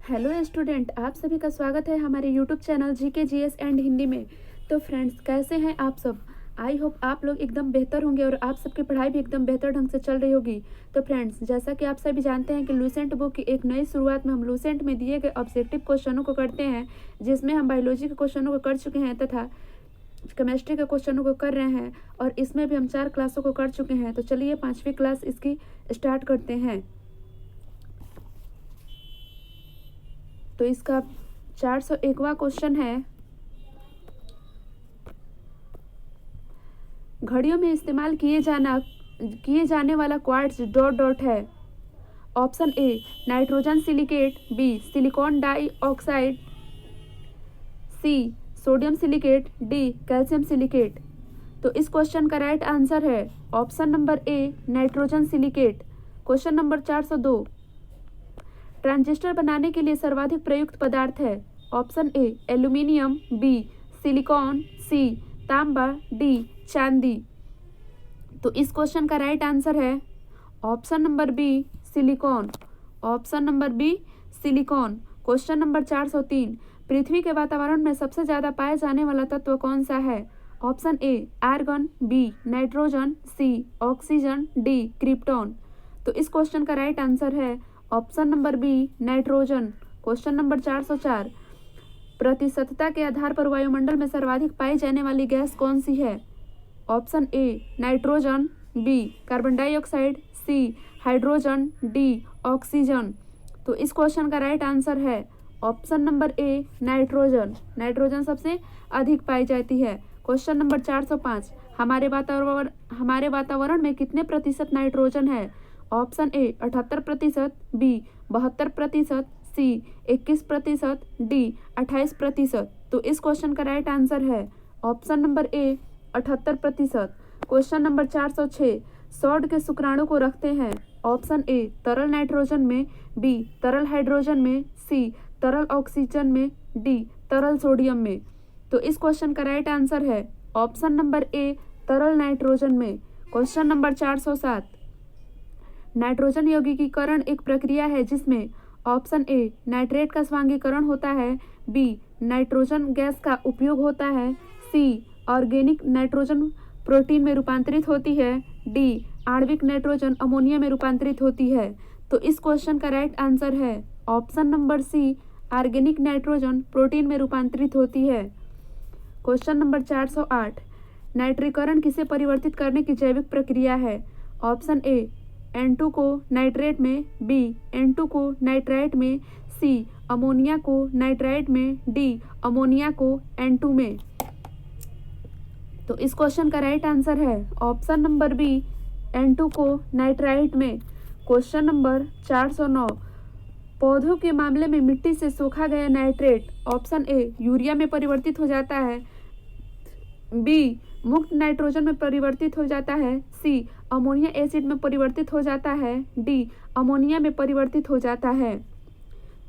Hello student, आप सभी का स्वागत है हमारे YouTube channel GK GS and Hindi में। तो फ्रेंड्स, कैसे हैं आप सब? आई होप आप लोग एकदम बेहतर होंगे और आप सबकी पढ़ाई भी एकदम बेहतर ढंग से चल रही होगी। तो फ्रेंड्स, जैसा कि आप सभी जानते हैं कि लूसेंट बुक की एक नई शुरुआत में हम लूसेंट में दिए गए ऑब्जेक्टिव क्वेश्चनों को करते हैं, जिसमें हम बायोलॉजी के क्वेश्चनों को कर चुके हैं तथा केमिस्ट्री के क्वेश्चनों को कर रहे हैं, और इसमें भी हम 4 क्लासों को कर चुके हैं। तो चलिए 5वीं क्लास इसकी स्टार्ट करते हैं। तो इसका 401वां क्वेश्चन है, घड़ियों में इस्तेमाल किए जाने वाला क्वार्ट्ज डॉट डॉट है। Option A nitrogen silicate, B silicon dioxide, C sodium silicate, D calcium silicate. तो इस क्वेश्चन का राइट आंसर है option number A nitrogen silicate. Question number 402, transistor बनाने के लिए सर्वाधिक प्रयुक्त पदार्थ है। Option A aluminium, B silicon, C तांबा, डी चांदी। तो इस क्वेश्चन का राइट आंसर है option number B silicon. Option number B silicon. Question number 403, पृथ्वी के वातावरण में सबसे ज्यादा पाए जाने वाला तत्व कौन सा है। Option A argon, B nitrogen, C oxygen, D krypton. तो इस क्वेश्चन का राइट आंसर है option number B nitrogen. Question number 404, प्रतिशतता के आधार पर वायुमंडल में सर्वाधिक पाई जाने वाली गैस कौन सी है। Option A nitrogen, B carbon dioxide, C hydrogen, D oxygen. तो इस क्वेश्चन का राइट आंसर है option number A nitrogen. Nitrogen सबसे अधिक पाई जाती है। क्वेश्चन नंबर 405, हमारे वातावरण में कितने प्रतिशत नाइट्रोजन है। Option A 78%, B 72%, C 21%, D 28%। तो इस क्वेश्चन का राइट आंसर है option number A 78%। Question number 406, salt के शुक्राणु को रखते हैं। ऑप्शन ए तरल नाइट्रोजन में, बी तरल हाइड्रोजन में, सी तरल ऑक्सीजन में, डी तरल सोडियम में। तो इस क्वेश्चन का राइट आंसर है ऑप्शन नंबर ए तरल नाइट्रोजन में। क्वेश्चन नंबर 407, नाइट्रोजन यौगिकीकरण एक प्रक्रिया है जिसमें ऑप्शन ए नाइट्रेट का स्वांगीकरण होता है, बी नाइट्रोजन गैस का उपयोग होता है, सी ऑर्गेनिक नाइट्रोजन प्रोटीन में रूपांतरित होती है, डी आणविक नाइट्रोजन अमोनिया में रूपांतरित होती है। तो इस क्वेश्चन का राइट आंसर है option number C organic nitrogen protein में रूपांतरित होती है। क्वेश्चन नंबर 408, नाइट्रीकरण किसे परिवर्तित करने की जैविक प्रक्रिया है। ऑप्शन ए N2 को नाइट्रेट में, बी N2 को नाइट्राइट में, सी अमोनिया को नाइट्राइट में, डी अमोनिया को N2 में। तो इस क्वेश्चन का राइट आंसर है ऑप्शन नंबर बी N2 को नाइट्राइट में। क्वेश्चन नंबर 409, पौधों के मामले में मिट्टी से सोखा गया नाइट्रेट ऑप्शन ए यूरिया में परिवर्तित हो जाता है, बी मुक्त नाइट्रोजन में परिवर्तित हो जाता है, सी अमोनिया एसिड में परिवर्तित हो जाता है, डी अमोनिया में परिवर्तित हो जाता है।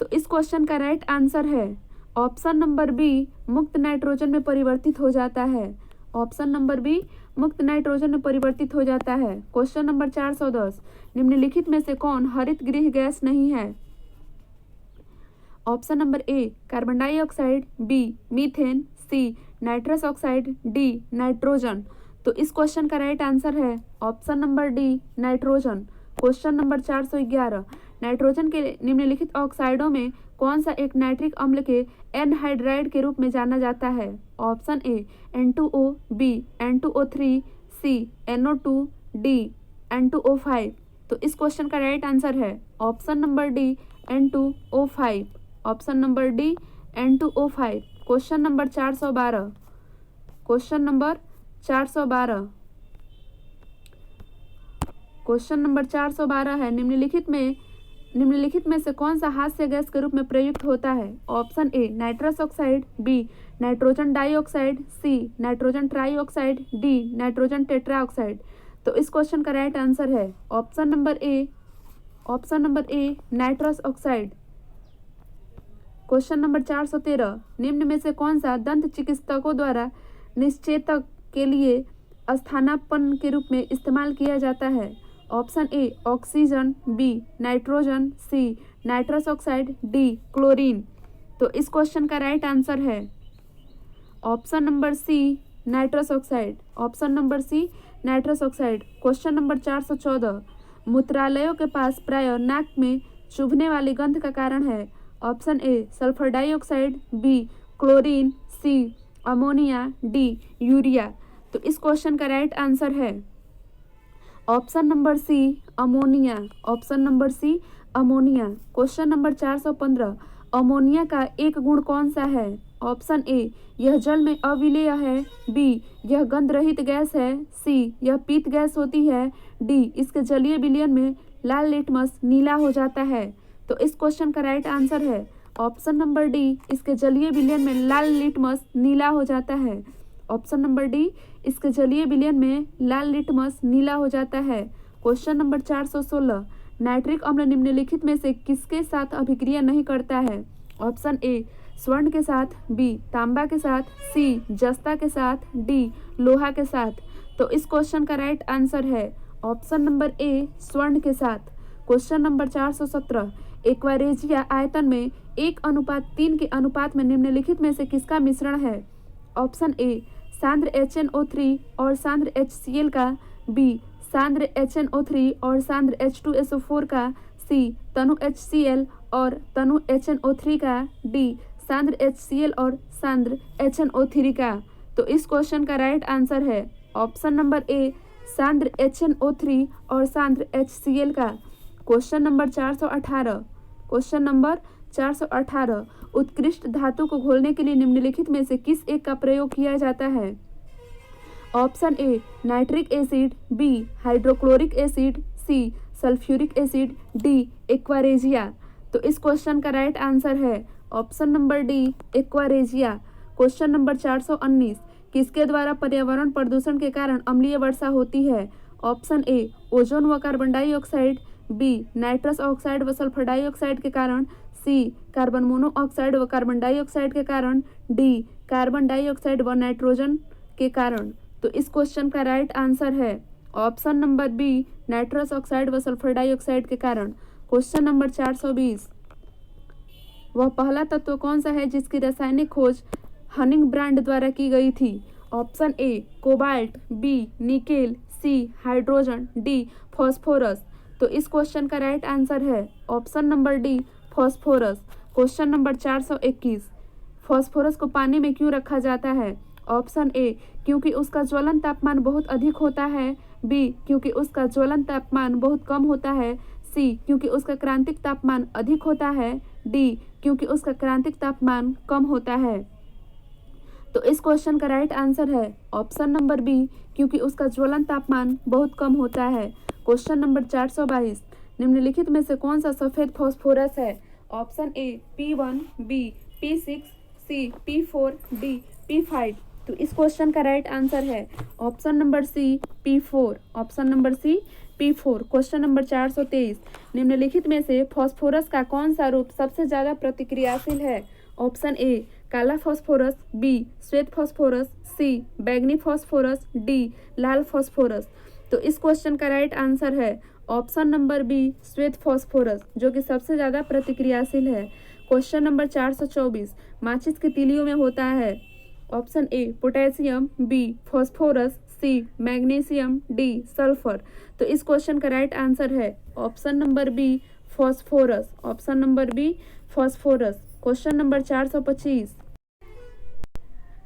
तो इस क्वेश्चन का राइट आंसर है ऑप्शन नंबर बी मुक्त नाइट्रोजन में परिवर्तित हो जाता है। ऑप्शन नंबर बी मुक्त नाइट्रोजन में परिवर्तित हो जाता है। क्वेश्चन नंबर 410, निम्नलिखित में से कौन हरित गृह गैस नहीं है। Option number A carbon dioxide, B methane, C nitrous oxide, D nitrogen. तो इस क्वेश्चन का राइट आंसर है option number D nitrogen. Question number 411, nitrogen के निम्नलिखित ऑक्साइडों में कौन सा एक नाइट्रिक अम्ल के एनहाइड्राइड के रूप में जाना जाता है। Option A N2O, B N2O3, C NO2, D N2O5। तो इस क्वेश्चन का राइट आंसर है option number D N2O5। Option number D N2O5। Question number 412, question number 412, question number 412 है, निम्नलिखित में से कौन सा हास्य गैस के रूप में प्रयुक्त होता है। Option A nitrous oxide, B nitrogen dioxide, C nitrogen trioxide, D nitrogen tetroxide. तो इस क्वेश्चन का राइट आंसर है option number A nitrous oxide. Question number 413, निम्न में से कौन सा दंत चिकित्सकों द्वारा निश्चेतक के लिए स्थानापन्न के रूप में इस्तेमाल किया जाता है। Option A oxygen, B nitrogen, C nitrous oxide, D chlorine. तो इस क्वेश्चन का राइट आंसर है option number C nitrous oxide. Option number C nitrous oxide. Question number 414, मूत्रालयों के पास प्राय नाक में चुभने वाली गंध का कारण है। Option A sulphur dioxide, B chlorine, C ammonia, D urea. तो इस क्वेश्चन का राइट आंसर है option number C ammonia. Option number C ammonia. Question number 415, ammonia का एक गुण कौन सा है। ऑप्शन ए यह जल में अविलेय है, बी यह गंध रहित गैस है, सी यह पीत गैस होती है, डी इसके जलीय विलयन में लाल लिटमस नीला हो जाता है। तो इस क्वेश्चन का राइट आंसर है ऑप्शन नंबर डी, इसके जलीय विलयन में लाल लिटमस नीला हो जाता है। ऑप्शन नंबर डी, इसके जलीय विलयन में लाल लिटमस नीला हो जाता है। क्वेश्चन नंबर 416, नाइट्रिक अम्ल निम्नलिखित में से किसके साथ अभिक्रिया नहीं करता है। ऑप्शन ए स्वर्ण के साथ, बी तांबा के साथ, सी जस्ता के साथ, डी लोहा के साथ। तो इस क्वेश्चन का राइट आंसर है ऑप्शन नंबर ए स्वर्ण के साथ। क्वेश्चन नंबर 417, एक्वारेजिया आयतन में 1:3 के अनुपात में निम्नलिखित में से किसका मिश्रण है। ऑप्शन ए सांद्र HNO3 और सांद्र HCl का, बी सांद्र HNO3 और सांद्र H2SO4 का, सी तनु HCl और तनु HNO3 का, डी सांद्र HCl और सांद्र HNO3 का। तो इस क्वेश्चन का राइट आंसर है ऑप्शन नंबर ए सांद्र HNO3 और सांद्र HCl का। क्वेश्चन नंबर 418, क्वेश्चन नंबर 418, उत्कृष्ट धातु को घोलने के लिए निम्नलिखित में से किस एक का प्रयोग किया जाता है। Option A nitric acid, B hydrochloric acid, C sulphuric acid, D aqua regia. तो इस क्वेश्चन का राइट आंसर है option number D aqua regia. Question number 419, किसके द्वारा पर्यावरण प्रदूषण के कारण अम्लीय वर्षा होती है। ऑप्शन ए ओजोन व carbon dioxide, B nitrous oxide व सल्फर डाइऑक्साइड के कारण, सी कार्बन मोनोऑक्साइड व कार्बन डाइऑक्साइड के कारण, डी कार्बन डाइऑक्साइड व नाइट्रोजन के कारण। तो इस क्वेश्चन का राइट आंसर है option number B nitrous oxide व सल्फर डाइऑक्साइड के कारण। क्वेश्चन नंबर 420, वह पहला तत्व कौन सा है जिसकी रासायनिक खोज हनिंग ब्रांड द्वारा की गई थी। Option A cobalt, B nickel, C hydrogen, D phosphorus. तो इस क्वेश्चन का राइट आंसर है option number D phosphorus. Question number 421, phosphorus को पानी में क्यों रखा जाता है। ऑप्शन ए क्योंकि उसका ज्वलन तापमान बहुत अधिक होता है, बी क्योंकि उसका ज्वलन तापमान बहुत कम होता है, सी क्योंकि उसका क्रांतिक तापमान अधिक होता है, डी क्योंकि उसका क्रांतिक तापमान कम होता है। तो इस क्वेश्चन का राइट आंसर है ऑप्शन नंबर बी क्योंकि उसका ज्वलन तापमान बहुत कम होता है। क्वेश्चन नंबर 422, निम्नलिखित में से कौन सा सफेद फास्फोरस है। Option A P1, B P6, C P4, D P5। तो इस क्वेश्चन का राइट आंसर है option number C P4। Option number C P4। Question number 423, निम्नलिखित में से फास्फोरस का कौन सा रूप सबसे ज्यादा प्रतिक्रियाशील है। ऑप्शन ए काला फास्फोरस, बी श्वेत फास्फोरस, सी बैंगनी फास्फोरस, डी लाल फास्फोरस। तो इस क्वेश्चन का राइट आंसर है ऑप्शन नंबर बी श्वेत फास्फोरस, जो कि सबसे ज़्यादा प्रतिक्रियाशील है। क्वेश्चन नंबर 424, माचिस की तीलियों में होता है। Option A potassium, B phosphorus, C magnesium, D sulphur. तो इस क्वेश्चन का राइट आंसर है option number B phosphorus. Option number B phosphorus. Question number 425,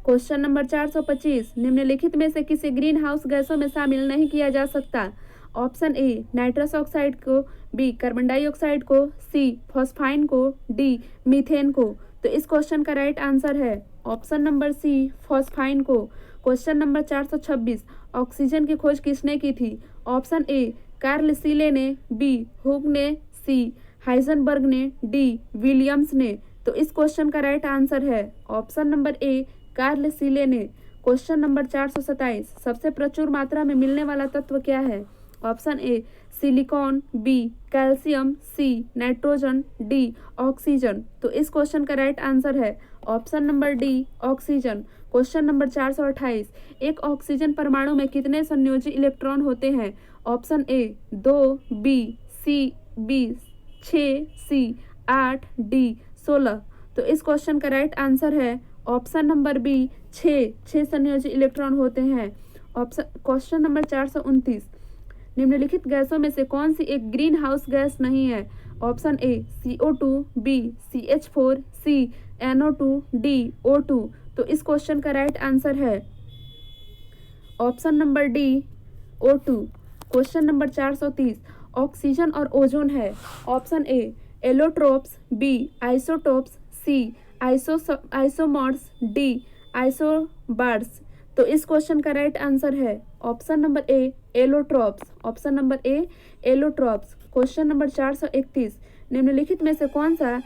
question number 425, निम्नलिखित में से किसी ग्रीन हाउस गैसों में शामिल नहीं किया जा सकता। ऑप्शन ए नाइट्रस ऑक्साइड को, बी कार्बन डाइऑक्साइड को, सी फॉस्फाइन को, डी मीथेन को। तो इस क्वेश्चन का राइट आंसर है ऑप्शन नंबर सी फॉस्फाइन को। क्वेश्चन नंबर 426, ऑक्सीजन की खोज किसने की थी। ऑप्शन ए कार्ल सीले ने, बी हुक ने, सी हाइजनबर्ग ने, डी विलियम्स ने। तो इस क्वेश्चन का राइट आंसर है ऑप्शन नंबर ए कार्ल सीले ने। क्वेश्चन नंबर 427, सबसे प्रचुर मात्रा में मिलने वाला तत्व क्या है। Option A silicon, B calcium, C nitrogen, D oxygen. तो इस क्वेश्चन का राइट आंसर है option number D oxygen. Question number 428, एक ऑक्सीजन परमाणु में कितने संयोजी इलेक्ट्रॉन होते हैं। Option A 2, B C 20, 6 C 8, D 16। तो इस क्वेश्चन का राइट आंसर है ऑप्शन नंबर बी 6 संयोजी इलेक्ट्रॉन होते हैं। ऑप्शन क्वेश्चन नंबर 429, निम्नलिखित गैसों में से कौन सी एक ग्रीन हाउस गैस नहीं है? Option A CO2, B CH4, C NO2, D O2। तो इस क्वेश्चन का राइट आंसर है option number D O2। Question number 430, oxygen और ओजोन है। Option A allotropes, B isotopes, C isomers, D isobars. तो इस क्वेश्चन का राइट आंसर है option number A allotropes. Option number A allotropes. Question number 431, निम्नलिखित में से कौन सा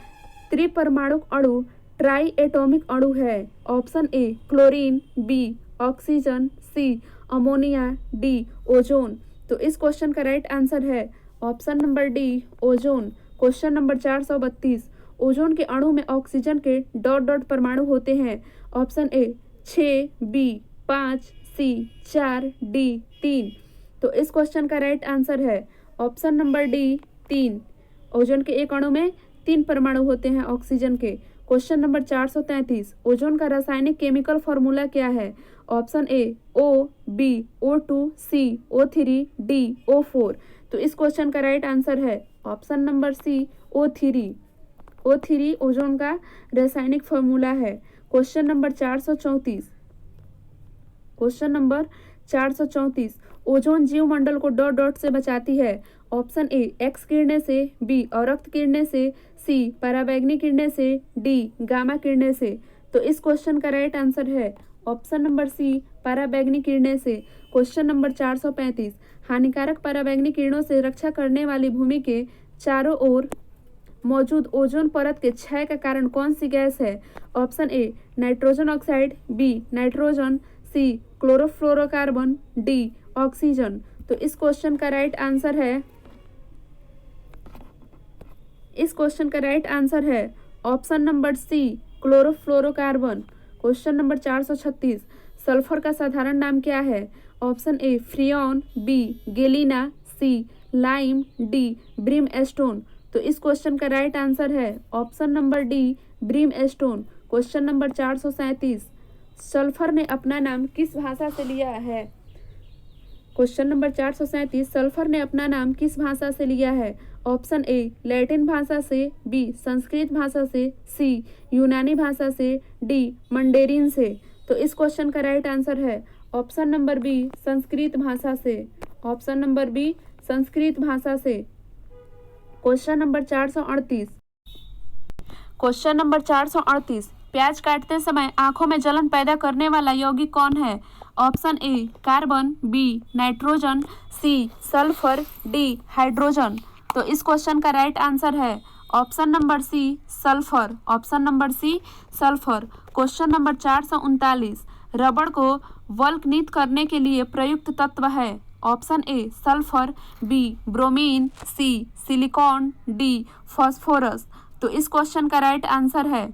त्रिपरमाणुक अणु ट्राई एटॉमिक अणु है? Option A chlorine, B oxygen, C ammonia, D ozone. तो इस क्वेश्चन का राइट आंसर है option number D ozone. Question number 432, ozone के अणु में ऑक्सीजन के डॉट डॉट परमाणु होते हैं। Option A 6, B 5, C 4, D 3। तो इस क्वेश्चन का राइट आंसर है ऑप्शन नंबर डी 3। ओजोन के एक अणु में 3 परमाणु होते हैं ऑक्सीजन के। क्वेश्चन नंबर 433, ओजोन का रासायनिक केमिकल फॉर्मूला क्या है? Option A O, B O2, C O3, D O4। तो इस क्वेश्चन का राइट आंसर है option number C O3। O3 ozone का रासायनिक फॉर्मूला है। Question number 434, question number 434, ozone जीवमंडल को डॉट डॉट से बचाती है। ऑप्शन ए एक्स किरणें से, बी अवरक्त किरणें से, सी पराबैंगनी किरणें से, डी गामा किरणें से। तो इस क्वेश्चन का राइट आंसर है ऑप्शन नंबर सी पराबैंगनी किरणें से। क्वेश्चन नंबर 435, हानिकारक पराबैंगनी किरणों से रक्षा करने वाली भूमि के चारों ओर मौजूद ओजोन परत के क्षय का कारण कौन सी गैस है? Option A nitrogen oxide, B nitrogen, C chlorofluorocarbon, D oxygen. तो इस क्वेश्चन का राइट आंसर है option number C chlorofluorocarbon. Question number 436, sulphur का साधारण नाम क्या है? Option A freon, B galena, C lime, D brimstone. तो इस क्वेश्चन का राइट आंसर है option number D brimstone. Question number 437, sulphur ने अपना नाम किस भाषा से लिया है? क्वेश्चन नंबर 437, सल्फर ने अपना नाम किस भाषा से लिया है? ऑप्शन ए लैटिन भाषा से, बी संस्कृत भाषा से, सी यूनानी भाषा से, डी मंडेरिन से। तो इस क्वेश्चन का राइट आंसर है ऑप्शन नंबर बी संस्कृत भाषा से। ऑप्शन नंबर बी संस्कृत भाषा से। क्वेश्चन नंबर 438, क्वेश्चन नंबर 438, प्याज काटते समय आंखों में जलन पैदा करने वाला यौगिक कौन है? Option A carbon, B nitrogen, C sulphur, D hydrogen. तो इस क्वेश्चन का राइट आंसर है option number C sulphur. Option number C sulphur. Question number 439, रबड़ को वल्कनित करने के लिए प्रयुक्त तत्व है। Option A sulphur, B bromine, C silicon, D phosphorus. तो इस क्वेश्चन का राइट आंसर है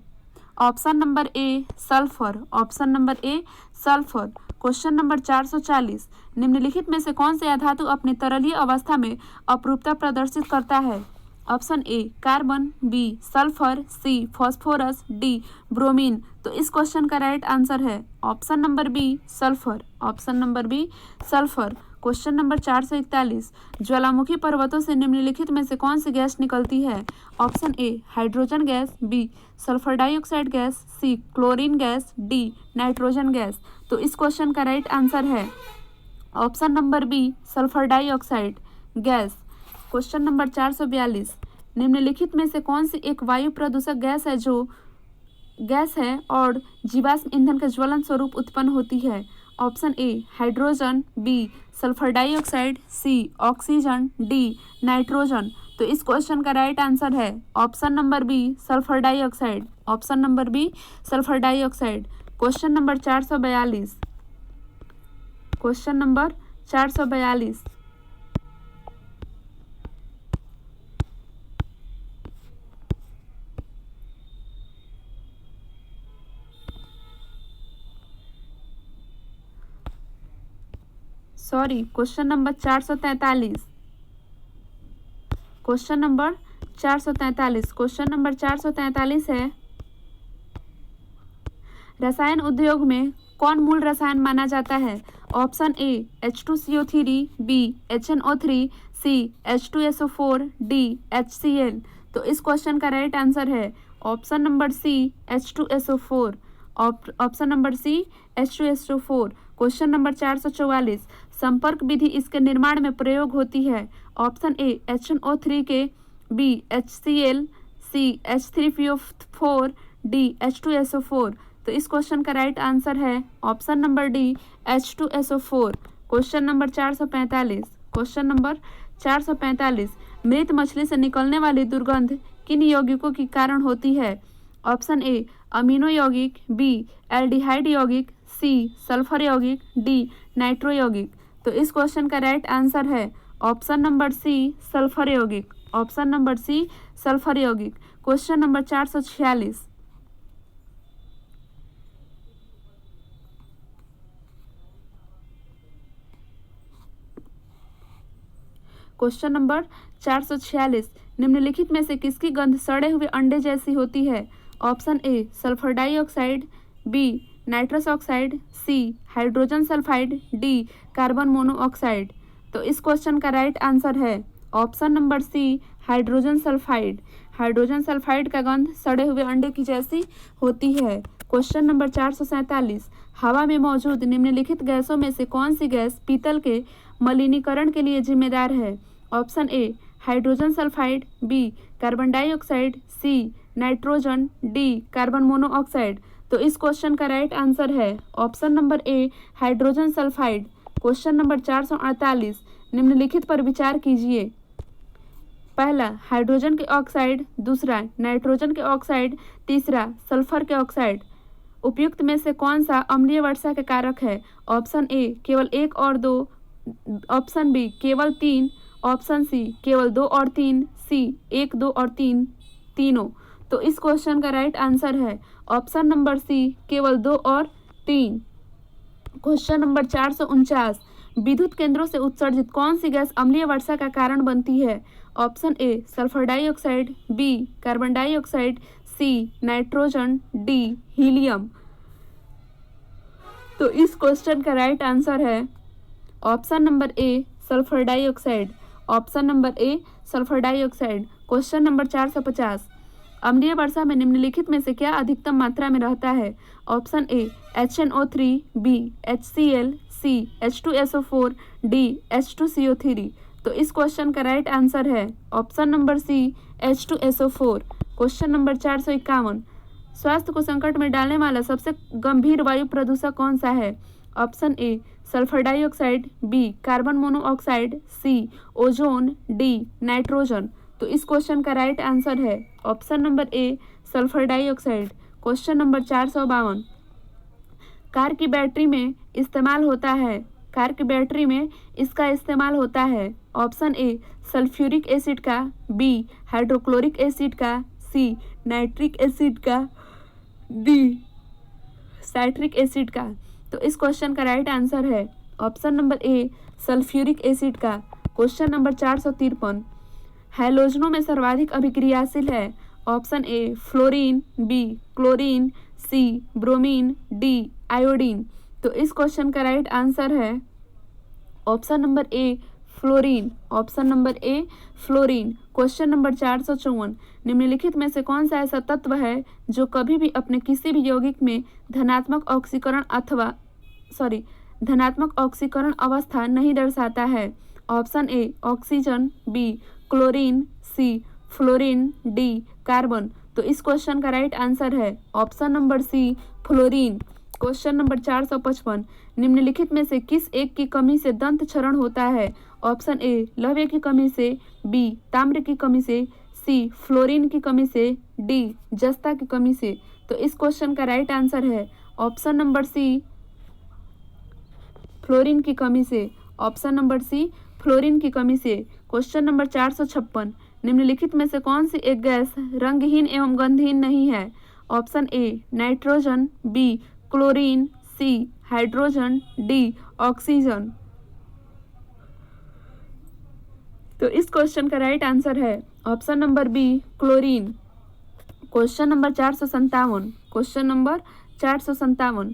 option number A sulphur. Option number A sulphur. Question number 440, निम्नलिखित में से कौन से अधातु अपनी तरलीय अवस्था में अपरूपता प्रदर्शित करता है? Option A carbon, B sulphur, C phosphorus, D bromine. तो इस क्वेश्चन का राइट आंसर है option number B sulphur. Option number B sulphur. Question number 441, ज्वालामुखी पर्वतों से निम्नलिखित में से कौन सी गैस निकलती है? Option A hydrogen gas, B sulphur dioxide gas, C chlorine gas, D nitrogen gas. तो इस क्वेश्चन का राइट आंसर है option number B sulphur dioxide gas. Question number 442, निम्नलिखित में से कौन सी एक वायु प्रदूषक गैस है और जीवाश्म ईंधन का ज्वलन स्वरूप उत्पन्न होती है? Option A hydrogen, B sulphur dioxide, C oxygen, D nitrogen. तो इस क्वेश्चन का राइट आंसर है option number B sulphur dioxide. Option number B sulphur dioxide. Question number 442, question number 442, sorry, question number 443। Question number 443। Question number 443 है, रसायन उद्योग में कौन मूल रसायन माना जाता है? Option A H2CO3, B HNO3, C H2SO4, D HCl। तो इस क्वेश्चन का राइट आंसर है option number C H2SO4। Option number C H2SO4। Question number 444, संपर्क विधि इसके निर्माण में प्रयोग होती है? ऑप्शन ए HNO3 के, बी HCl, सी H3PO4, डी H2SO4। तो इस क्वेश्चन का राइट आंसर है option number D H2SO4। Question number 445। Question number 445, मृत मछली से निकलने वाली दुर्गंध किन यौगिकों के कारण होती है? ऑप्शन ए अमीनो यौगिक, बी एल्डिहाइड यौगिक, सी सल्फर यौगिक, डी नाइट्रो यौगिक। तो इस क्वेश्चन का राइट आंसर है ऑप्शन नंबर सी सल्फर यौगिक। ऑप्शन नंबर सी सल्फर यौगिक। Question number 446। क्वेश्चन नंबर 446, निम्नलिखित में से किसकी गंध सड़े हुए अंडे जैसी होती है? Option A sulphur dioxide, B nitrous oxide, C hydrogen sulphide, D carbon monoxide. तो इस क्वेश्चन का राइट आंसर है option number C hydrogen sulphide. Hydrogen sulphide का गंध सड़े हुए अंडे की जैसी होती है। क्वेश्चन नंबर 447, हवा में मौजूद निम्नलिखित गैसों में से कौन सी गैस पीतल के मलिनीकरण के लिए जिम्मेदार है? Option A hydrogen sulphide, B carbon dioxide, C nitrogen, D carbon monoxide. तो इस क्वेश्चन का राइट आंसर है option number A hydrogen sulphide. Question number 448, निम्नलिखित पर विचार कीजिए। पहला हाइड्रोजन के ऑक्साइड, दूसरा नाइट्रोजन के ऑक्साइड, तीसरा सल्फर के ऑक्साइड। उपयुक्त में से कौन सा अम्लीय वर्षा के कारक है? ऑप्शन ए केवल 1 और 2, ऑप्शन बी केवल 3, ऑप्शन सी केवल 2 और 3, सी 1, 2 और 3 तीनों। तो इस क्वेश्चन का राइट आंसर है ऑप्शन नंबर सी केवल 2 और 3। क्वेश्चन नंबर 449, विद्युत केंद्रों से उत्सर्जित कौन सी गैस अम्लीय वर्षा का कारण बनती है? Option A sulphur dioxide, B carbon dioxide, C nitrogen, D helium. तो इस क्वेश्चन का राइट आंसर है option number A sulphur dioxide. Option number A sulphur dioxide. Question number 450, अम्लीय वर्षा में निम्नलिखित में से क्या अधिकतम मात्रा में रहता है? ऑप्शन ए HNO3, बी HCl, सी H2SO4, डी H2CO3। तो इस क्वेश्चन का राइट आंसर है option number C H2SO4। Question number 451, स्वास्थ्य को संकट में डालने वाला सबसे गंभीर वायु प्रदूषक कौन सा है? Option A sulphur dioxide, B carbon monoxide, C ozone, D nitrogen. तो इस क्वेश्चन का राइट आंसर है option number A sulphur dioxide. Question number 452, car की बैटरी में इस्तेमाल होता है? कार की बैटरी में इसका इस्तेमाल होता है? ऑप्शन ए सल्फ्यूरिक एसिड का, बी हाइड्रोक्लोरिक एसिड का, सी नाइट्रिक एसिड का, डी साइट्रिक एसिड का। तो इस क्वेश्चन का राइट आंसर है option number A sulphuric acid का। क्वेश्चन नंबर 453, हैलोजनों में सर्वाधिक अभिक्रियाशील है? Option A fluorine, B chlorine, C bromine, D iodine. तो इस क्वेश्चन का राइट आंसर है option number A fluorine. Option number A fluorine. Question number 454, निम्नलिखित में से कौन सा ऐसा तत्व है जो कभी भी अपने किसी भी यौगिक में धनात्मक ऑक्सीकरण अवस्था नहीं दर्शाता है? Option A oxygen, B chlorine, C fluorine, D carbon. तो इस क्वेश्चन का राइट आंसर है option number C fluorine. Question number 455, निम्नलिखित में से किस एक की कमी से दंत क्षरण होता है? ऑप्शन ए लौह की कमी से, बी ताम्र की कमी से, सी फ्लोरीन की कमी से, डी जस्ता की कमी से। तो इस क्वेश्चन का राइट आंसर है ऑप्शन नंबर सी फ्लोरीन की कमी से। ऑप्शन नंबर सी फ्लोरीन की कमी से। क्वेश्चन नंबर 456, निम्नलिखित में से कौन सी एक गैस रंगहीन एवं गंधहीन नहीं है? Option A nitrogen, B chlorine, C hydrogen, D oxygen. तो इस क्वेश्चन का राइट आंसर है option number B chlorine. Question number 457। Question number 457,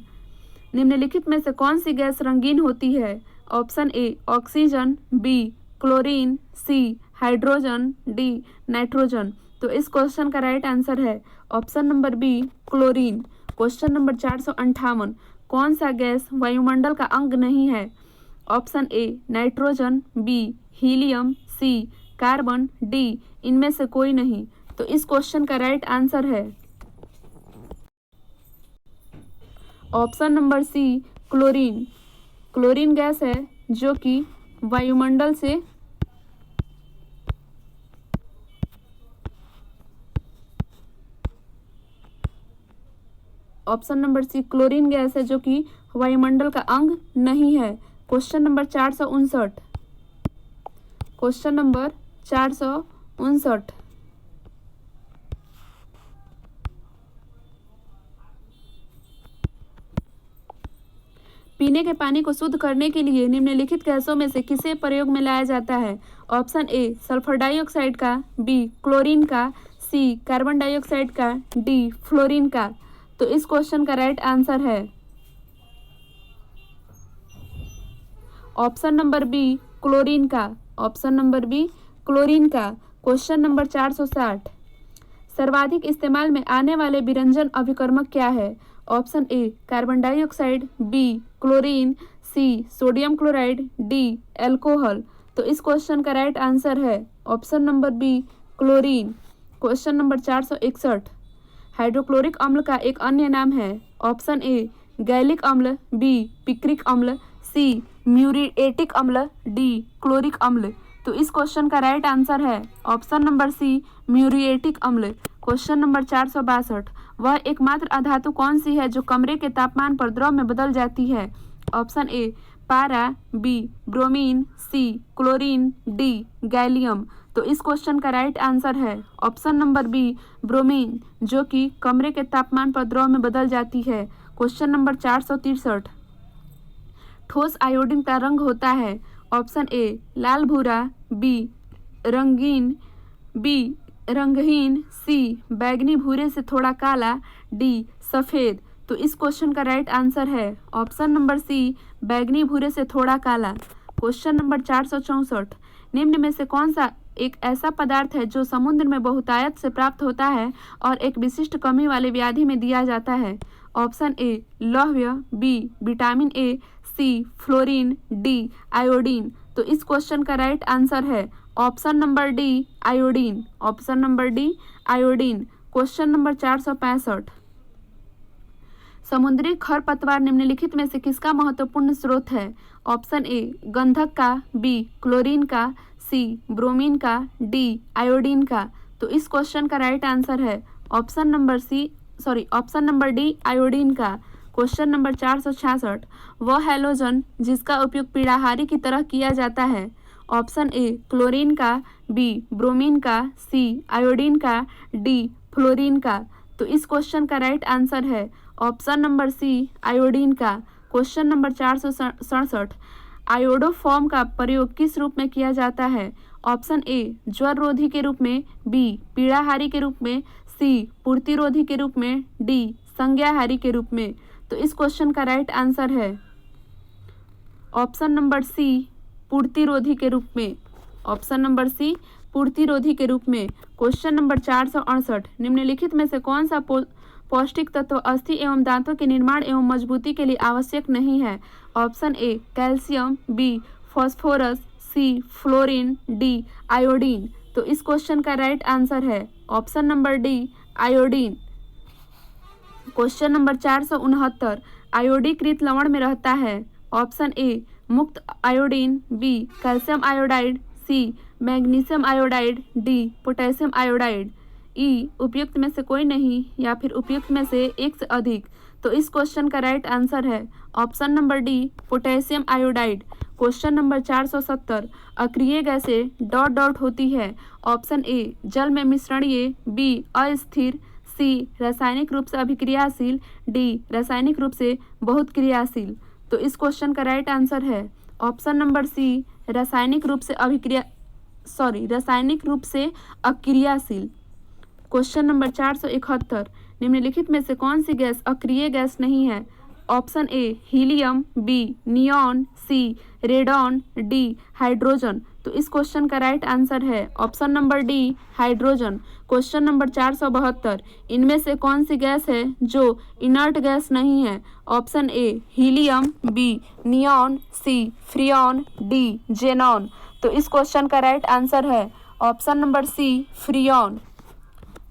निम्नलिखित में से कौन सी गैस रंगीन होती है? Option A oxygen, B chlorine, C hydrogen, D nitrogen. तो इस क्वेश्चन का राइट आंसर है option number B chlorine. Question number 458, कौन सा गैस वायुमंडल का अंग नहीं है? Option A nitrogen, B helium, C carbon, D इनमें से कोई नहीं। तो इस क्वेश्चन का राइट आंसर है option number C chlorine. Chlorine gas है जो कि वायुमंडल से option number C chlorine gas है जो कि वायुमंडल का अंग नहीं है। Question number 459। क्वेश्चन नंबर 459, पीने के पानी को शुद्ध करने के लिए निम्नलिखित गैसों में से किसे प्रयोग में लाया जाता है? ऑप्शन ए सल्फर डाइऑक्साइड का, बी क्लोरीन का, सी कार्बन डाइऑक्साइड का, डी फ्लोरीन का। तो इस क्वेश्चन का राइट आंसर है ऑप्शन नंबर बी क्लोरीन का। ऑप्शन नंबर बी क्लोरीन का। क्वेश्चन नंबर 460, सर्वाधिक इस्तेमाल में आने वाले विरंजन अभिकर्मक क्या है? Option A carbon dioxide, B chlorine, C sodium chloride, D alcohol. तो इस क्वेश्चन का राइट आंसर है option number B chlorine. Question number 461, hydrochloric अम्ल का एक अन्य नाम है? ऑप्शन ए गैलिक अम्ल, बी पिक्रिक अम्ल, सी म्यूरिएटिक अम्ल, डी क्लोरिक अम्ल। तो इस क्वेश्चन का राइट आंसर है ऑप्शन नंबर सी म्यूरिएटिक अम्ल। क्वेश्चन नंबर 462, वह एकमात्र अधातु कौन सी है जो कमरे के तापमान पर द्रव में बदल जाती है? ऑप्शन ए पारा, बी ब्रोमीन, सी क्लोरीन, डी गैलियम। तो इस क्वेश्चन का राइट आंसर है ऑप्शन नंबर बी ब्रोमीन, जो कि कमरे के तापमान पर द्रव में बदल जाती है। क्वेश्चन नंबर 463, ठोस आयोडीन का रंग होता है? ऑप्शन ए लाल भूरा, बी रंगहीन, सी बैगनी भूरे से थोड़ा काला, डी सफ़ेद। तो इस क्वेश्चन का राइट आंसर है ऑप्शन नंबर सी बैगनी भूरे से थोड़ा काला। क्वेश्चन नंबर 464, निम्न में से कौन सा एक ऐसा पदार्थ है जो समुद्र में बहुतायत से प्राप्त होता है और एक विशिष्ट कमी वाले व्याधि में दिया जाता है? ऑप्शन ए लौह, B vitamin A, C fluorine, D iodine. तो इस क्वेश्चन का राइट आंसर है option number D iodine. Option number D iodine. Question number 465, समुद्री खरपतवार निम्नलिखित में से किसका महत्वपूर्ण स्रोत है? ऑप्शन ए गंधक का, बी क्लोरीन का, सी ब्रोमीन का, डी आयोडीन का। तो इस क्वेश्चन का राइट आंसर है ऑप्शन नंबर डी आयोडीन का। क्वेश्चन नंबर 466, वह हैलोजन जिसका उपयोग पीड़ाहारी की तरह किया जाता है? ऑप्शन ए क्लोरीन का, बी ब्रोमीन का, सी आयोडीन का, डी फ्लोरीन का। तो इस क्वेश्चन का राइट आंसर है ऑप्शन नंबर सी आयोडीन का। क्वेश्चन नंबर 467, आयोडोफॉर्म का प्रयोग किस रूप में किया जाता है? ऑप्शन ए ज्वर रोधी के रूप में, बी पीड़ाहारी के रूप में, सी पूर्तिरोधी के रूप में, डी संज्ञाहारी के रूप में। तो इस क्वेश्चन का राइट आंसर है ऑप्शन नंबर सी पूर्तिरोधी के रूप में। ऑप्शन नंबर सी पूर्तिरोधी के रूप में। क्वेश्चन नंबर 468, निम्नलिखित में से कौन सा पौष्टिक तत्व अस्थि एवं दांतों के निर्माण एवं मजबूती के लिए आवश्यक नहीं है? Option A calcium, B phosphorus, C fluorine, D iodine. तो इस क्वेश्चन का राइट आंसर है option number D iodine. Question number 469, आयोडीकृत लवण में रहता है? ऑप्शन ए मुक्त iodine, B calcium iodide, C magnesium iodide, D potassium iodide. E उपयुक्त में से कोई नहीं या फिर उपयुक्त में से एक से अधिक। तो इस क्वेश्चन का राइट आंसर है option number D potassium iodide. Question number 470, अक्रिय गैसें ... होती है? ऑप्शन ए जल में मिश्रणीय, बी अस्थिर, सी रासायनिक रूप से अभिक्रियाशील, डी रासायनिक रूप से बहुत क्रियाशील। तो इस क्वेश्चन का राइट आंसर है ऑप्शन नंबर सी रासायनिक रूप से रासायनिक रूप से अक्रियाशील। क्वेश्चन नंबर 471, निम्नलिखित में से कौन सी गैस अक्रिय गैस नहीं है? Option A helium, B neon, C radon, D hydrogen. तो इस क्वेश्चन का राइट आंसर है option number D hydrogen. Question number 472, इनमें से कौन सी गैस है जो इनर्ट गैस नहीं है? Option A helium, B neon, C freon, D xenon. तो इस क्वेश्चन का राइट आंसर है option number C freon.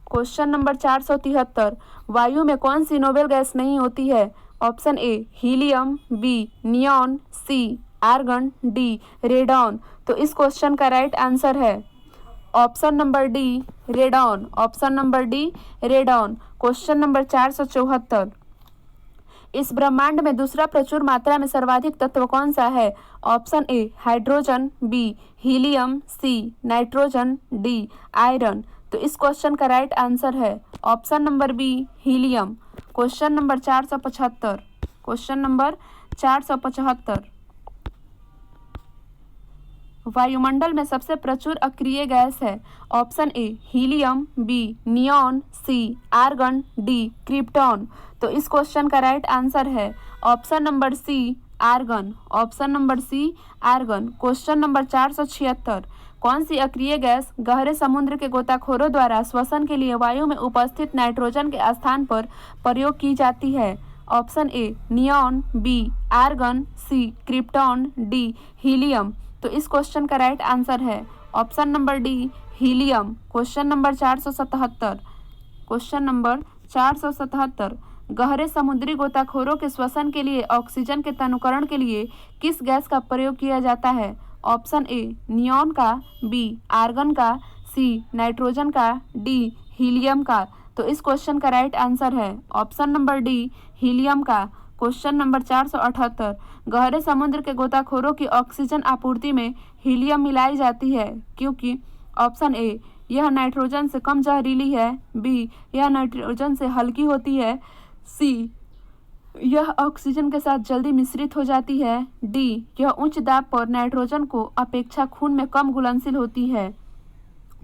Question number 473, वायु में कौन सी नोबेल गैस नहीं होती है? Option A helium, B neon, C argon, D radon. तो इस क्वेश्चन का राइट आंसर है option number D radon. Option number D radon. Question number 474, इस ब्रह्मांड में दूसरा प्रचुर मात्रा में सर्वाधिक तत्व कौन सा है? Option A hydrogen, B helium, C nitrogen, D iron. तो इस क्वेश्चन का राइट आंसर है option number B helium. Question number 475, question number 475, वायुमंडल में सबसे प्रचुर अक्रिय गैस है? Option A helium, B neon, C argon, D krypton. तो इस क्वेश्चन का राइट आंसर है option number C argon. Option number C argon. Question number 476, कौन सी अक्रिय गैस गहरे समुद्र के गोताखोरों द्वारा श्वसन के लिए वायु में उपस्थित नाइट्रोजन के स्थान पर प्रयोग की जाती है? Option A neon, B argon, C krypton, D helium. तो इस क्वेश्चन का राइट आंसर है option number D helium. Question number 477, question number 477, गहरे समुद्री गोताखोरों के श्वसन के लिए ऑक्सीजन के तनुकरण के लिए किस गैस का प्रयोग किया जाता है? ऑप्शन ए नियॉन का, बी आर्गन का, सी नाइट्रोजन का, डी हीलियम का। तो इस क्वेश्चन का राइट आंसर है ऑप्शन नंबर डी हीलियम का। क्वेश्चन नंबर 478, गहरे समुद्र के गोताखोरों की ऑक्सीजन आपूर्ति में हीलियम मिलाई जाती है क्योंकि? ऑप्शन ए यह नाइट्रोजन से कम जहरीली है, बी यह नाइट्रोजन से हल्की होती है, सी यह ऑक्सीजन के साथ जल्दी मिश्रित हो जाती है, डी यह उच्च दाब पर नाइट्रोजन को अपेक्षा खून में कम घुलनशील होती है।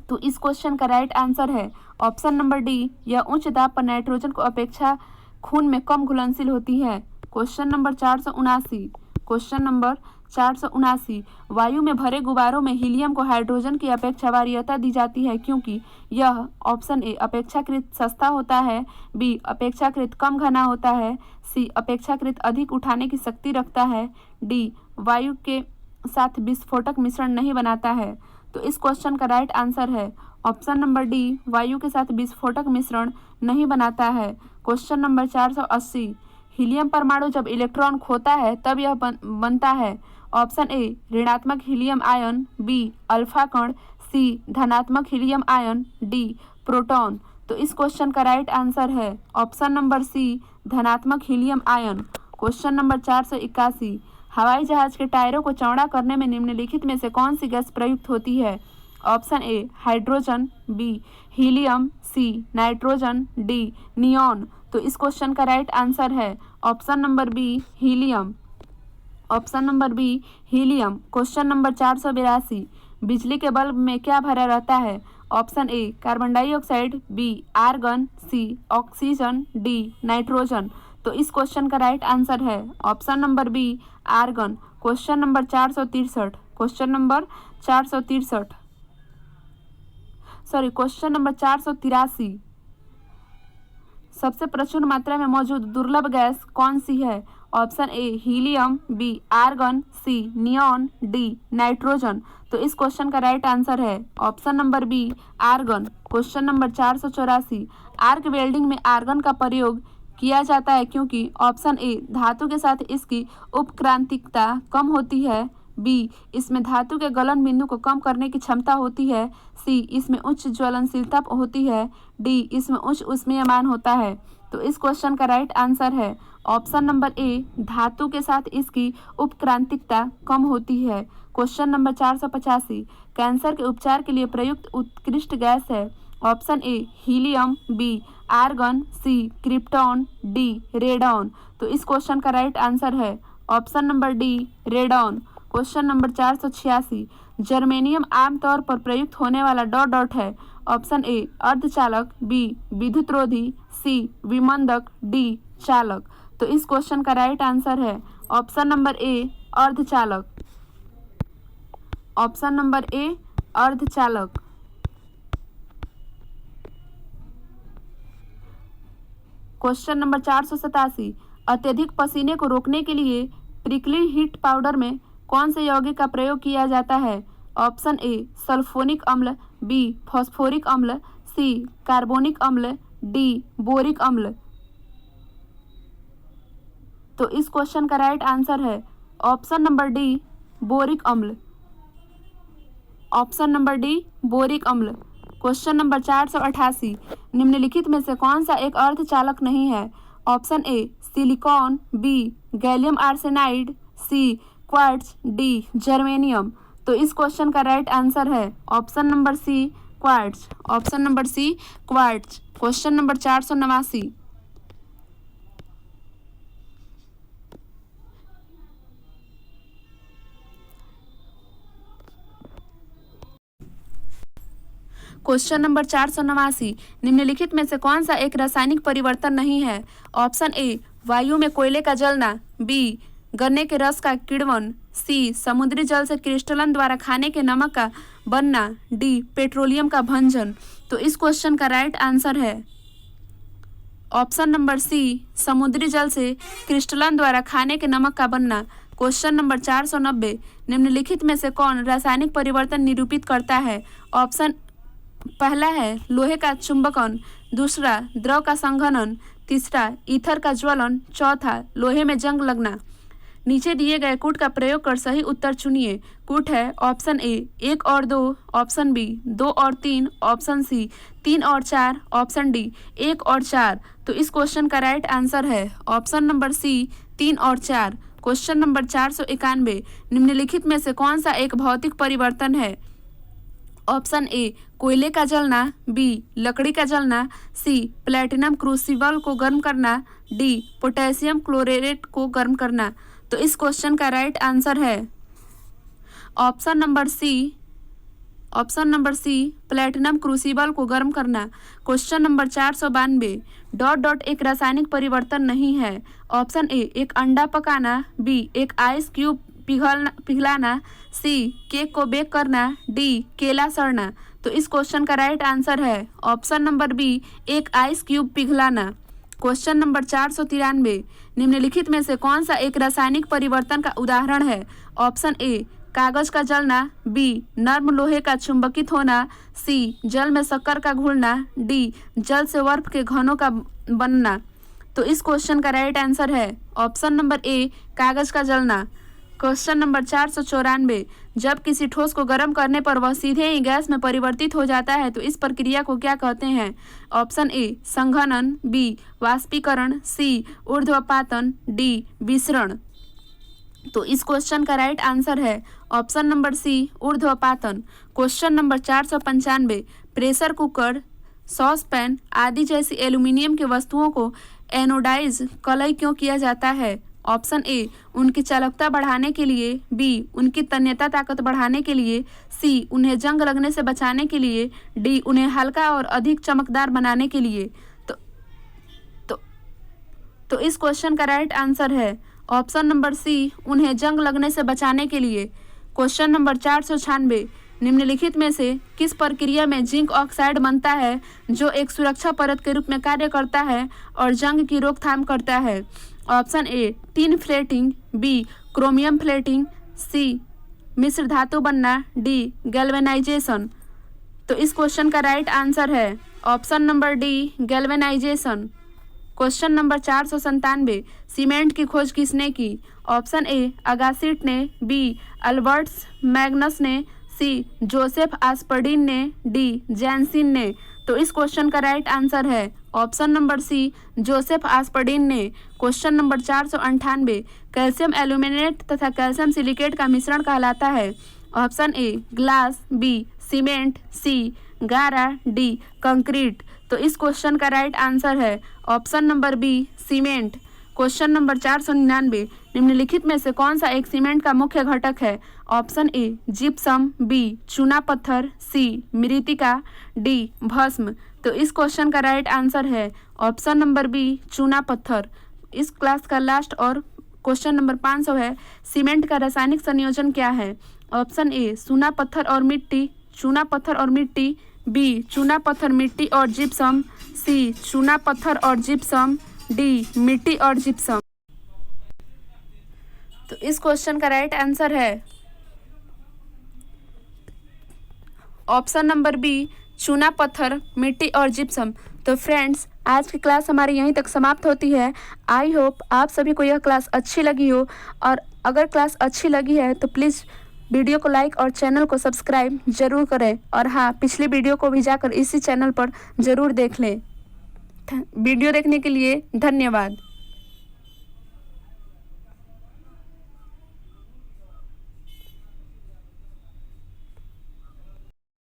तो इस क्वेश्चन का राइट आंसर है ऑप्शन नंबर डी यह उच्च दाब पर नाइट्रोजन को अपेक्षा खून में कम घुलनशील होती है। क्वेश्चन नंबर 479, क्वेश्चन नंबर 479, वायु में भरे गुब्बारों में हीलियम को हाइड्रोजन की अपेक्षा वरीयता दी जाती है क्योंकि? यह ऑप्शन ए अपेक्षाकृत सस्ता होता है, बी अपेक्षाकृत कम घना होता है, सी अपेक्षाकृत अधिक उठाने की शक्ति रखता है, डी वायु के साथ विस्फोटक मिश्रण नहीं बनाता है। तो इस क्वेश्चन का राइट आंसर है ऑप्शन नंबर डी वायु के साथ विस्फोटक मिश्रण नहीं बनाता है। क्वेश्चन नंबर 480, हीलियम परमाणु जब इलेक्ट्रॉन खोता है तब यह बनता है? ऑप्शन ए ऋणात्मक हीलियम आयन, बी अल्फा कण, सी धनात्मक हीलियम आयन, डी प्रोटॉन। तो इस क्वेश्चन का राइट आंसर है ऑप्शन नंबर सी धनात्मक हीलियम आयन। क्वेश्चन नंबर 481, हवाई जहाज के टायरों को चौड़ा करने में निम्नलिखित में से कौन सी गैस प्रयुक्त होती है? Option A hydrogen, B helium, C nitrogen, D neon. तो इस क्वेश्चन का राइट आंसर है option number B helium. Option number B helium. Question number 482, बिजली के बल्ब में क्या भरा रहता है? Option A carbon dioxide, B argon, C oxygen, D nitrogen. तो इस क्वेश्चन का राइट आंसर है option number B argon. Question number 463, question number 463, question number 483, सबसे प्रचुर मात्रा में मौजूद दुर्लभ गैस कौन सी है? Option A helium, B argon, C neon, D nitrogen. तो इस क्वेश्चन का राइट आंसर है option number B argon. Question number 484, arc welding में आर्गन का प्रयोग किया जाता है क्योंकि? ऑप्शन ए धातु के साथ इसकी उपक्रांतिकता कम होती है, बी इसमें धातु के गलन बिंदु को कम करने की क्षमता होती है, सी इसमें उच्च ज्वलनशीलता होती है, डी इसमें उच्च ऊष्मीयमान होता है। तो इस क्वेश्चन का राइट आंसर है ऑप्शन नंबर ए धातु के साथ इसकी उपक्रांतिकता कम होती है। क्वेश्चन नंबर 485, कैंसर के उपचार के लिए प्रयुक्त उत्कृष्ट गैस है? Option A helium, B argon, C krypton, D radon. तो इस क्वेश्चन का राइट आंसर है option number D radon. Question number 486, germanium आमतौर पर प्रयुक्त होने वाला डॉट डॉट है। ऑप्शन ए अर्धचालक, बी विद्युतरोधी, सी विमंदक, डी चालक। तो इस क्वेश्चन का राइट आंसर है ऑप्शन नंबर ए अर्धचालक। ऑप्शन नंबर ए अर्धचालक। क्वेश्चन नंबर 487, अत्यधिक पसीने को रोकने के लिए प्रिकली हीट पाउडर में कौन से यौगिक का प्रयोग किया जाता है। ऑप्शन ए सल्फोनिक अम्ल, बी फॉस्फोरिक अम्ल, सी कार्बोनिक अम्ल, डी बोरिक अम्ल। तो इस क्वेश्चन का राइट आंसर है ऑप्शन नंबर डी बोरिक अम्ल। ऑप्शन नंबर डी बोरिक अम्ल। क्वेश्चन नंबर 488, निम्नलिखित में से कौन सा एक अर्धचालक नहीं है। Option A silicon, B gallium arsenide, C quartz, D germanium. तो इस क्वेश्चन का राइट आंसर है option number C quartz. Option number C quartz. Question number 489, question number 489, निम्नलिखित में से कौन सा एक रासायनिक परिवर्तन नहीं है। ऑप्शन ए वायु में कोयले का जलना, बी गन्ने के रस का किण्वन, सी समुद्री जल से क्रिस्टलन द्वारा खाने के नमक का बनना, डी पेट्रोलियम का भंजन। तो इस क्वेश्चन का राइट आंसर है ऑप्शन नंबर सी समुद्री जल से क्रिस्टलन द्वारा खाने के नमक का बनना। क्वेश्चन नंबर 490, निम्नलिखित में से कौन रासायनिक परिवर्तन निरूपित करता है। ऑप्शन पहला है लोहे का चुंबकन, दूसरा द्रव का संघनन, तीसरा ईथर का ज्वलन, चौथा लोहे में जंग लगना। नीचे दिए गए कूट का प्रयोग कर सही उत्तर चुनिए। कूट है ऑप्शन ए 1 और 2, ऑप्शन बी 2 और 3, ऑप्शन सी 3 और 4, ऑप्शन डी 1 और 4। तो इस क्वेश्चन का राइट आंसर है ऑप्शन नंबर सी 3 और 4। क्वेश्चन नंबर 491, निम्नलिखित में से कौन सा एक भौतिक परिवर्तन है। ऑप्शन ए कोयले का जलना, बी लकड़ी का जलना, सी प्लेटिनम क्रूसिबल को गर्म करना, डी पोटेशियम क्लोरेट को गर्म करना। तो इस क्वेश्चन का राइट आंसर है option number C. Option number C platinum crucible को गर्म करना। क्वेश्चन नंबर 492, डॉट डॉट एक रासायनिक परिवर्तन नहीं है। ऑप्शन ए एक अंडा पकाना, बी एक आइस क्यूब पिघलाना, सी केक को बेक करना, डी केला सड़ना। तो इस क्वेश्चन का राइट आंसर है ऑप्शन नंबर बी एक आइस क्यूब पिघलाना। क्वेश्चन नंबर 493, निम्नलिखित में से कौन सा एक रासायनिक परिवर्तन का उदाहरण है। ऑप्शन ए कागज का जलना, बी नर्म लोहे का चुंबकित होना, सी जल में शक्कर का घुलना, डी जल से बर्फ के घनों का बनना। तो इस क्वेश्चन का राइट आंसर है ऑप्शन नंबर ए कागज का जलना। क्वेश्चन नंबर 494, जब किसी ठोस को गर्म करने पर वह सीधे ही गैस में परिवर्तित हो जाता है तो इस प्रक्रिया को क्या कहते हैं। ऑप्शन ए संघनन, बी वाष्पीकरण, सी ऊर्ध्वपातन, डी विसरण। तो इस क्वेश्चन का राइट आंसर है ऑप्शन नंबर सी ऊर्ध्वपातन। Question number 495, pressure cooker, sauce pan आदि जैसी एल्यूमिनियम की वस्तुओं को एनोडाइज कलई क्यों किया जाता है। ऑप्शन ए उनकी चालकता बढ़ाने के लिए, बी उनकी तन्यता ताकत बढ़ाने के लिए, सी उन्हें जंग लगने से बचाने के लिए, डी उन्हें हल्का और अधिक चमकदार बनाने के लिए। तो इस क्वेश्चन का राइट आंसर है ऑप्शन नंबर सी उन्हें जंग लगने से बचाने के लिए। क्वेश्चन नंबर 496, निम्नलिखित में से किस प्रक्रिया में जिंक ऑक्साइड बनता है जो एक सुरक्षा परत के रूप में कार्य करता है और जंग की रोकथाम करता है। Option A tin plating, B chromium plating, C मिश्र धातु बनना, डी गैल्वेनाइजेशन। तो इस क्वेश्चन का राइट आंसर है option number D galvanisation. Question number 497, cement की खोज किसने की। ऑप्शन ए अगासिट ने, बी अल्बर्ट्स मैग्नस ने, सी जोसेफ आस्पर्डिन ने, डी जैनसिन ने। तो इस क्वेश्चन का राइट आंसर है option number C Joseph Aspdin ने। क्वेश्चन नंबर 498, कैल्शियम एल्यूमिनेट तथा कैल्शियम सिलिकेट का मिश्रण कहलाता है। Option A glass, B cement, C गारा, डी कंक्रीट। तो इस क्वेश्चन का राइट आंसर है option number B cement. Question number 499, निम्नलिखित में से कौन सा एक सीमेंट का मुख्य घटक है? ऑप्शन ए जिप्सम, बी चूना पत्थर, सी मृतिका, डी भस्म। तो इस क्वेश्चन का राइट आंसर है ऑप्शन नंबर बी चूना पत्थर। इस क्लास का लास्ट और क्वेश्चन नंबर 500 है, सीमेंट का रासायनिक संयोजन क्या है? ऑप्शन ए चूना पत्थर और मिट्टी, चूना पत्थर और मिट्टी, बी चूना पत्थर मिट्टी और जिप्सम, सी चूना पत्थर और जिप्सम, डी मिट्टी और जिप्सम। तो इस क्वेश्चन का राइट आंसर है ऑप्शन नंबर बी चूना पत्थर मिट्टी और जिप्सम। तो फ्रेंड्स, आज की क्लास हमारी यहीं तक समाप्त होती है। आई होप आप सभी को यह क्लास अच्छी लगी हो, और अगर क्लास अच्छी लगी है तो प्लीज़ वीडियो को लाइक और चैनल को सब्सक्राइब जरूर करें, और हाँ, पिछली वीडियो को भी जाकर इसी चैनल पर ज़रूर देख लें। वीडियो देखने के लिए धन्यवाद।